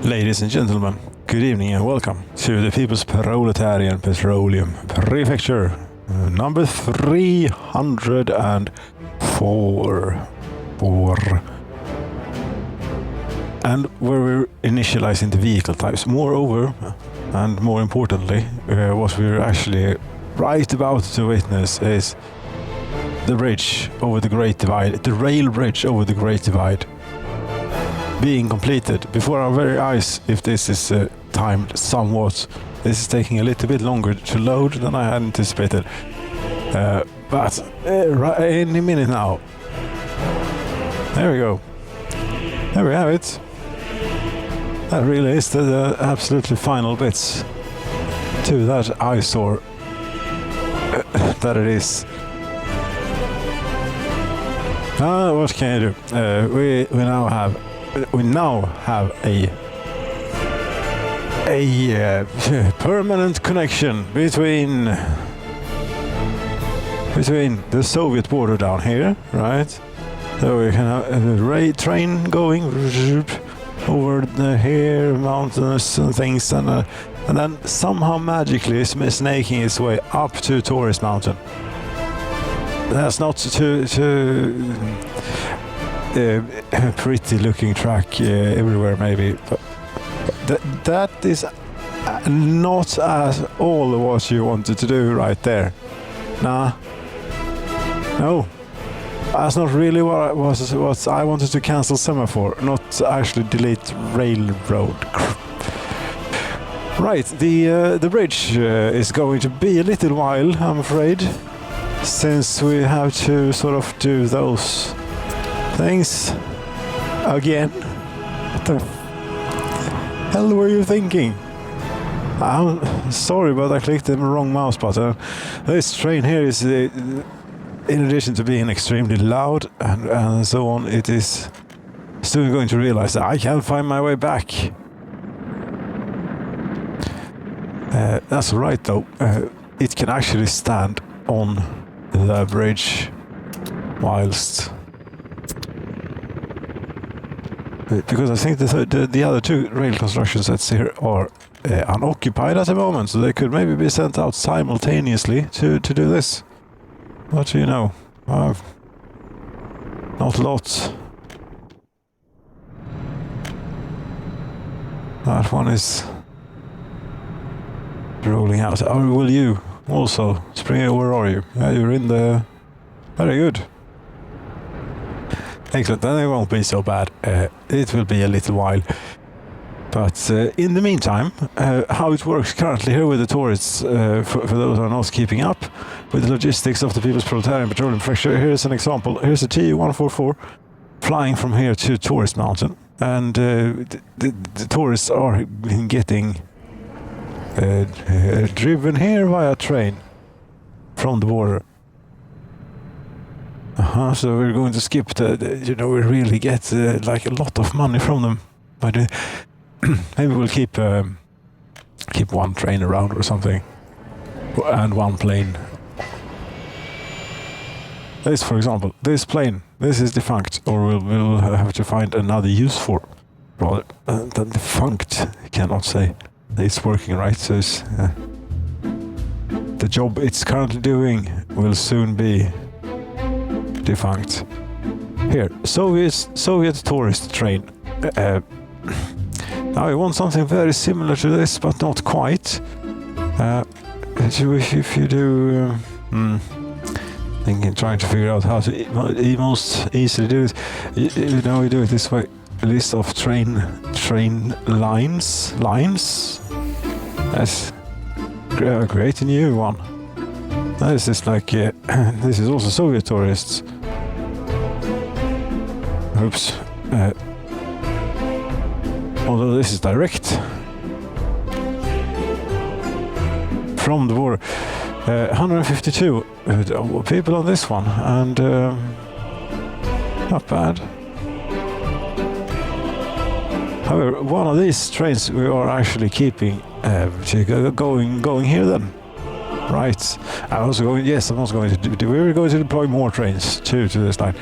Ladies and gentlemen, good evening and welcome to the People's Proletarian Petroleum Prefecture, number 304. And where we're initializing the vehicle types. Moreover, and more importantly, what we're actually right about to witness is the bridge over the Great Divide, the rail bridge over the Great Divide, being completed before our very eyes. If this is timed somewhat, this is taking a little bit longer to load than I had anticipated, but any minute now. There we go. There we have it. That really is the absolutely final bits to that eyesore that it is. What can you do? We now have a permanent connection between the Soviet border down here, right? So we can have a train going over here, mountains and things, and then somehow magically it's snaking its way up to Tourist Mountain. That's not too pretty looking track everywhere maybe, but that is not at all what you wanted to do right there. No, that's not really what I wanted to cancel semaphore, not actually delete railroad. Right, the bridge is going to be a little while, I'm afraid, since we have to sort of do those things again. What the hell were you thinking? I'm sorry, but I clicked the wrong mouse button. This train here is, in addition to being extremely loud and so on, it is soon going to realize that I can't find my way back. That's right though. It can actually stand on the bridge whilst, because I think the other two rail construction sets here are unoccupied at the moment, so they could maybe be sent out simultaneously to do this. But you know, not a lot. That one is rolling out. Or will you also? Springer, where are you? Yeah, you're in the... Very good. Excellent, then it won't be so bad. It will be a little while. But in the meantime, how it works currently here with the tourists, for those who are not keeping up with the logistics of the People's Proletarian Petroleum Prefecture, here's an example. Here's a Tu-144 flying from here to Tourist Mountain. And the tourists are getting driven here via train from the border. So we're going to skip we really get like a lot of money from them. But maybe we'll keep one train around or something, and one plane. This, for example, this plane, this is defunct, or we'll have to find another use for. Rather than defunct, I cannot say. It's working, right? So it's, the job it's currently doing will soon be defunct. Here, Soviet tourist train. Now I want something very similar to this, but not quite. If you do, trying to figure out how to most easily do it. We do it this way. A list of train lines. Let's create a new one. This is like this is also Soviet tourists. Oops. Although this is direct from the border. 152 people on this one, and not bad. However, one of these trains we are actually keeping going here then. Right. I'm also going to we were going to deploy more trains to this line.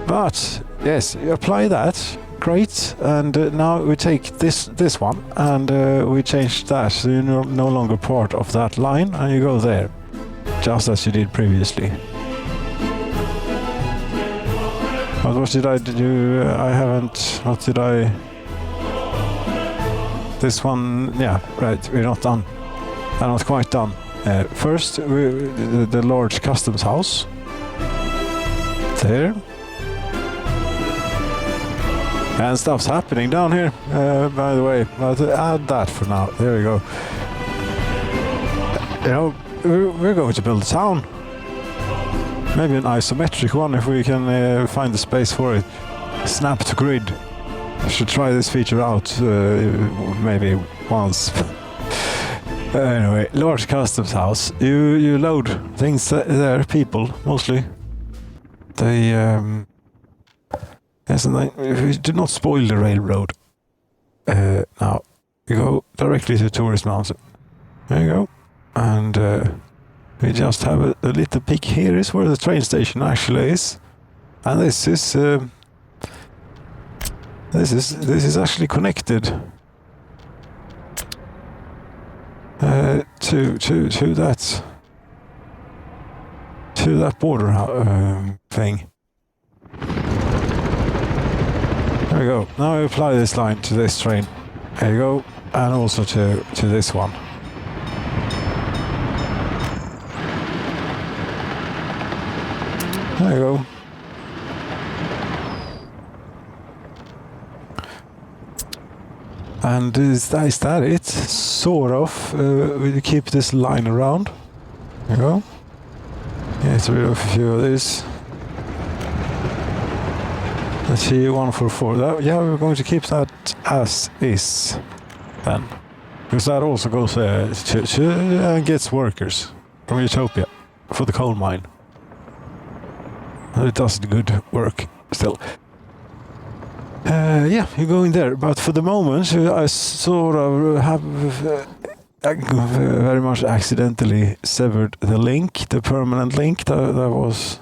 But yes, you apply that. great. And now we take this one and we change that, so you're no longer part of that line, and you go there, just as you did previously. But what did I do? I haven't. What did I? This one, yeah, right. We're not done. I'm not quite done. First, the large customs house. There. And stuff's happening down here, by the way. But add that for now. There we go. You know, we're going to build a town. Maybe an isometric one if we can find the space for it. Snap to grid. I should try this feature out maybe once. Anyway, large customs house. You load things there, people mostly. They yes, and we do not spoil the railroad. Now you go directly to Tourist Mountain. There you go, and we just have a little peek. Here is where the train station actually is, and this is actually connected to that border thing. There we go. Now I apply this line to this train. There you go, and also to this one. There you go. And is that it? Sort of. We keep this line around. There you go. Get rid of a few of these. Let's see, 144. Yeah, we're going to keep that as is then. Because that also goes to gets workers from Utopia for the coal mine. It does good work still. Yeah, you're going there. But for the moment, I sort of have very much accidentally severed the link, the permanent link that was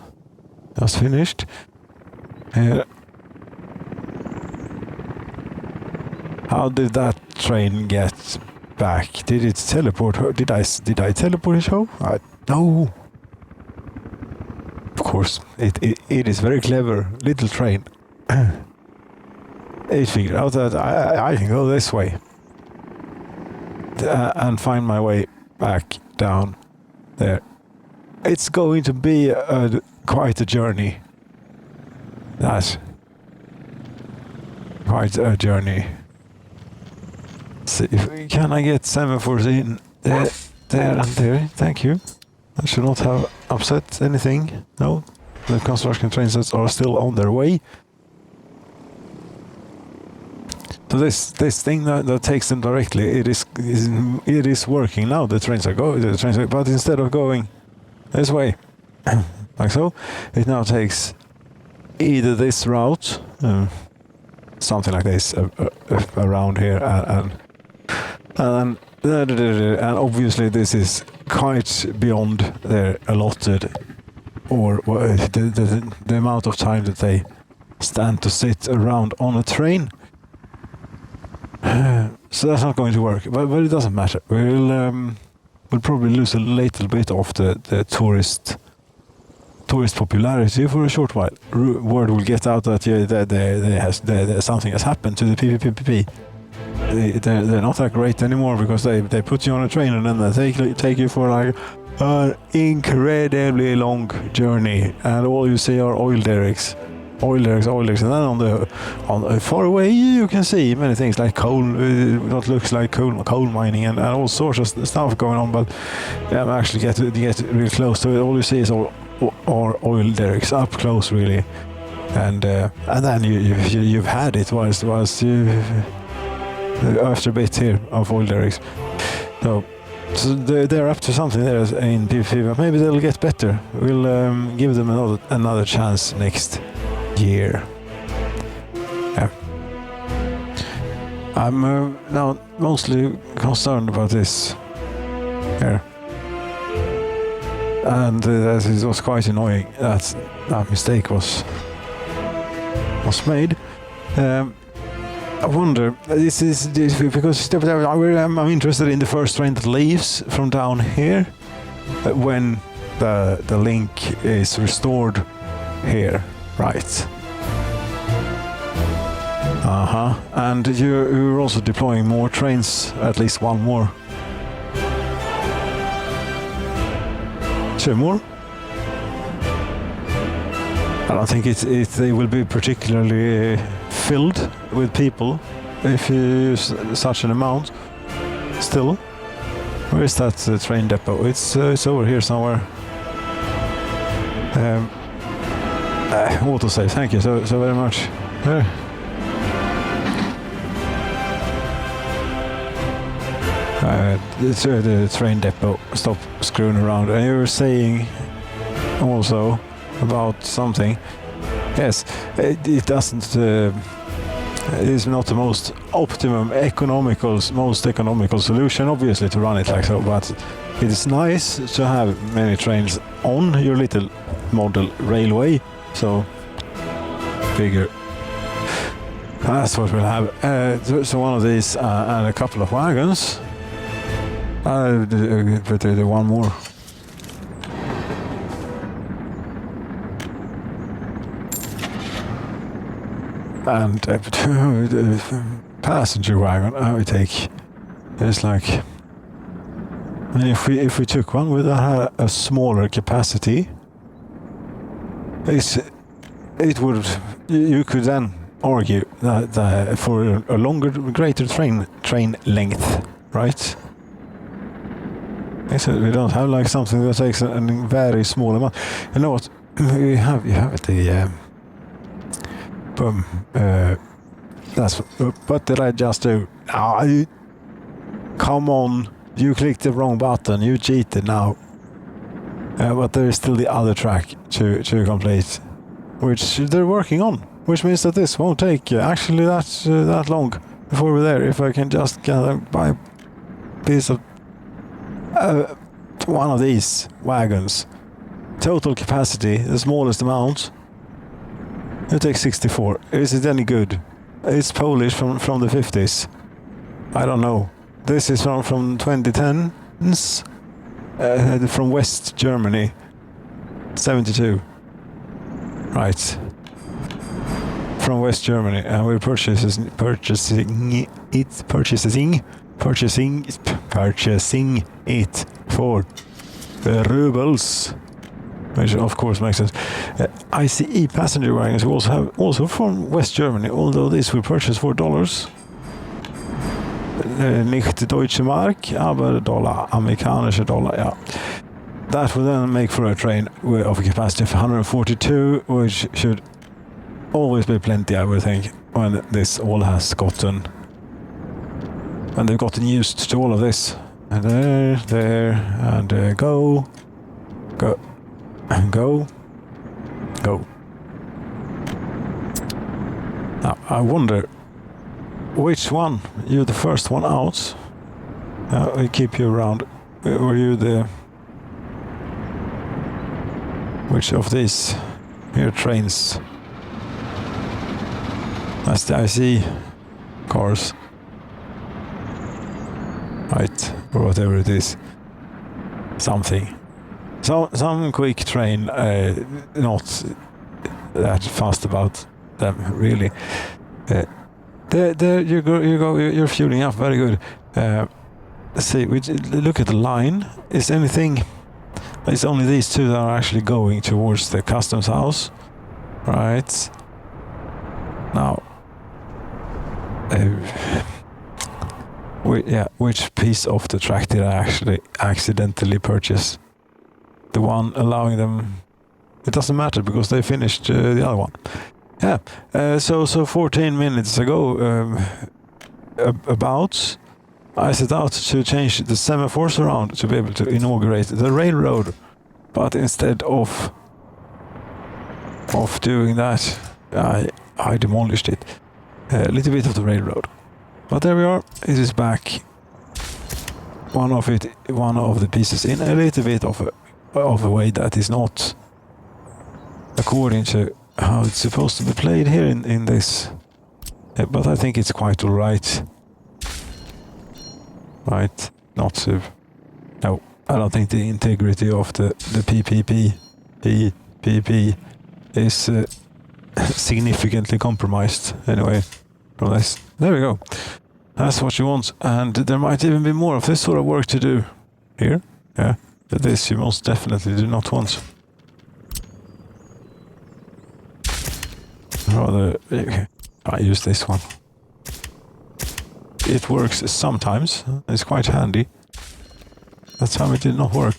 just finished. How did that train get back? Did it teleport? Did I teleport it home? No. Of course, it is very clever little train. It figured out that I can go this way and find my way back down there. It's going to be quite a journey. That's quite a journey. See, can I get semaphores in there and there? Thank you. I should not have upset anything. No, the construction train sets are still on their way. So this thing that takes them directly, it is working now. The trains are going, but instead of going this way, like so, it now takes either this route, something like this, around here, and obviously this is quite beyond their allotted, or the amount of time that they stand to sit around on a train. So that's not going to work, but it doesn't matter. We'll probably lose a little bit of the tourist popularity for a short while. Word will get out that something has happened to the PPP. They're not that great anymore because they put you on a train and then they take you for like an incredibly long journey, and all you see are oil derricks, and then on far away you can see many things like coal, what looks like coal mining and all sorts of stuff going on. But actually get real close to it, all you see is all oil derricks up close, really, and then you've had it whilst you after a bit here of oil derricks. So they're up to something there in PvP, but maybe they'll get better. We'll give them another chance next year. Yeah. I'm now mostly concerned about this here, and it was quite annoying that mistake was made. I wonder, this is because I'm interested in the first train that leaves from down here when the link is restored here, right? And you're also deploying more trains, at least one more. 2 more? I don't think they will be particularly filled with people if you use such an amount. Still, where is that train depot? It's over here somewhere. Autosave, thank you so very much. The train depot. Stop screwing around. And you were saying also about something. Yes, it doesn't. It is not the most optimum most economical solution, obviously, to run it like so. But it is nice to have many trains on your little model railway. So bigger. That's what we'll have. So one of these and a couple of wagons. But the one more. And passenger wagon I would take. It's like, and if we took one with a smaller capacity, it would, you could then argue that for a longer, greater train length, right? So we don't have like something that takes a very small amount. You know what? You have the that's what did I just do? Come on, you clicked the wrong button. You cheated now. But there is still the other track to complete, which they're working on. Which means that this won't take actually that long before we're there. If I can just buy a piece of one of these wagons, total capacity, the smallest amount. It takes 64. Is it any good? It's Polish from the 50s. I don't know. This is from 2010s. From West Germany. 72. Right. From West Germany, and we're purchasing it for rubles. Which of course makes sense. ICE passenger wagons we also have, also from West Germany, although this we purchase for dollars. Nicht Deutsche Mark, aber Dollar, amerikanische Dollar, yeah. That will then make for a train of a capacity of 142, which should always be plenty, I would think, when this all has gotten, when they've gotten used to all of this. And there, and go. Now, I wonder which one, you're the first one out. We keep you around. Were you which of these here trains? That's the IC cars. Right, or whatever it is. Something. Some quick train, not that fast about them, really. There you go, you're fueling up, very good. Let's see, look at the line. Is anything, it's only these two that are actually going towards the customs house. Right. Now, which piece of the track did I actually accidentally purchase? The one allowing them, it doesn't matter because they finished the other one. Yeah, so 14 minutes ago, about, I set out to change the semaphores around to be able to inaugurate the railroad, but instead of doing that, I demolished it. A little bit of the railroad, but there we are. It is back. One of the pieces in a little bit of a way that is not according to how it's supposed to be played here in this But I think it's quite alright. Right, not to... No, I don't think the integrity of the PPP is significantly compromised anyway from this. There we go. That's what you want, and there might even be more of this sort of work to do here. Yeah, but this you most definitely do not want. Rather, I use this one. It works sometimes. It's quite handy. That time it did not work.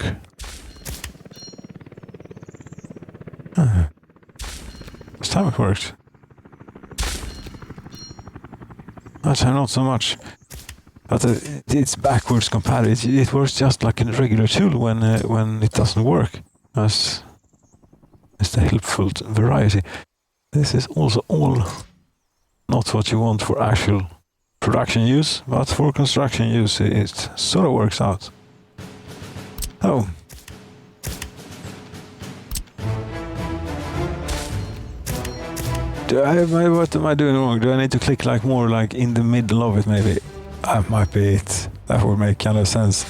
This time it worked. That time not so much. But it's backwards compatible. It works just like a regular tool when it doesn't work. That's the helpful variety. This is also all not what you want for actual production use, but for construction use it sort of works out. Oh. What am I doing wrong? Do I need to click like more like in the middle of it maybe? That might be it. That would make kind of sense.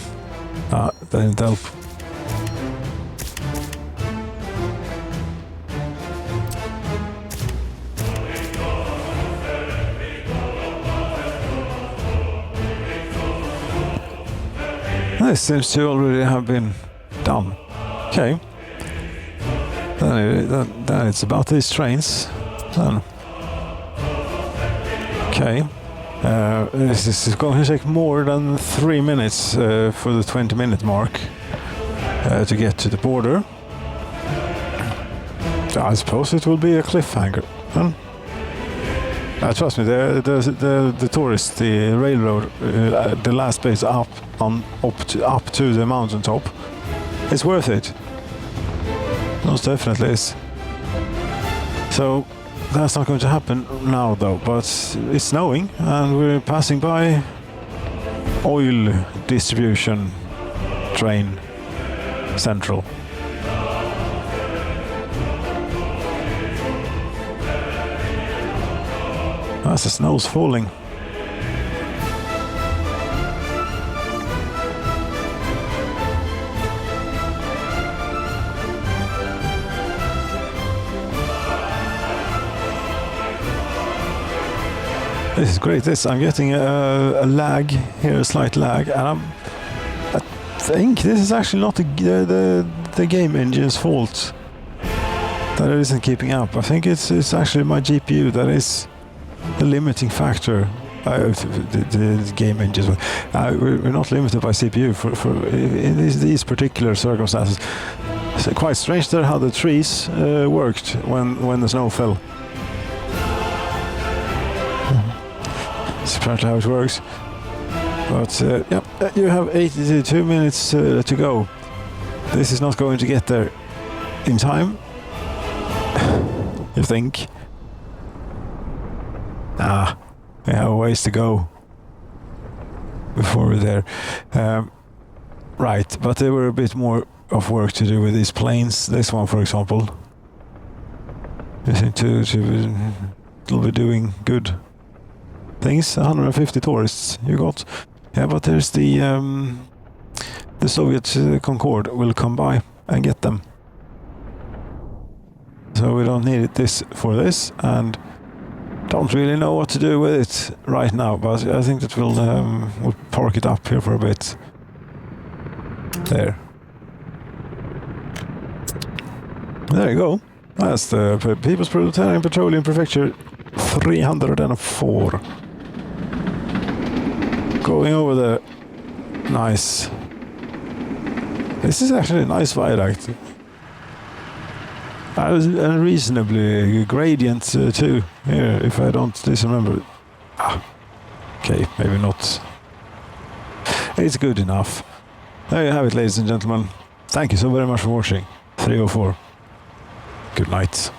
That didn't help. This seems to already have been done. Okay. Then it's about these trains. Then. Okay. This is going to take more than 3 minutes for the 20-minute mark to get to the border. I suppose it will be a cliffhanger. Trust me, the tourist, the railroad, the last base up to the mountaintop, it's worth it. Most definitely is. So that's not going to happen now, though. But it's snowing, and we're passing by oil distribution train central. As the snow's falling. This is great. I'm getting a lag here, a slight lag, and I think this is actually not the game engine's fault that it isn't keeping up. I think it's actually my GPU that is the limiting factor. The game engines. We're not limited by CPU for in these particular circumstances. It's quite strange there how the trees worked when the snow fell. That's apparently how it works. But yeah, you have 82 minutes to go. This is not going to get there in time. You think? We have a ways to go before we're there. Right, but there were a bit more of work to do with these planes. This one, for example, will be doing good things. 150 tourists you got. Yeah, but there's the Soviet Concorde will come by and get them. So we don't need this for this, and don't really know what to do with it right now, but I think that we'll park it up here for a bit. There you go. That's the People's Proletarian Petroleum Prefecture 304. Going over there. Nice. This is actually a nice viaduct. A reasonably gradient too, here, if I don't disremember. Okay, maybe not. It's good enough. There you have it, ladies and gentlemen. Thank you so very much for watching. 304. Good night.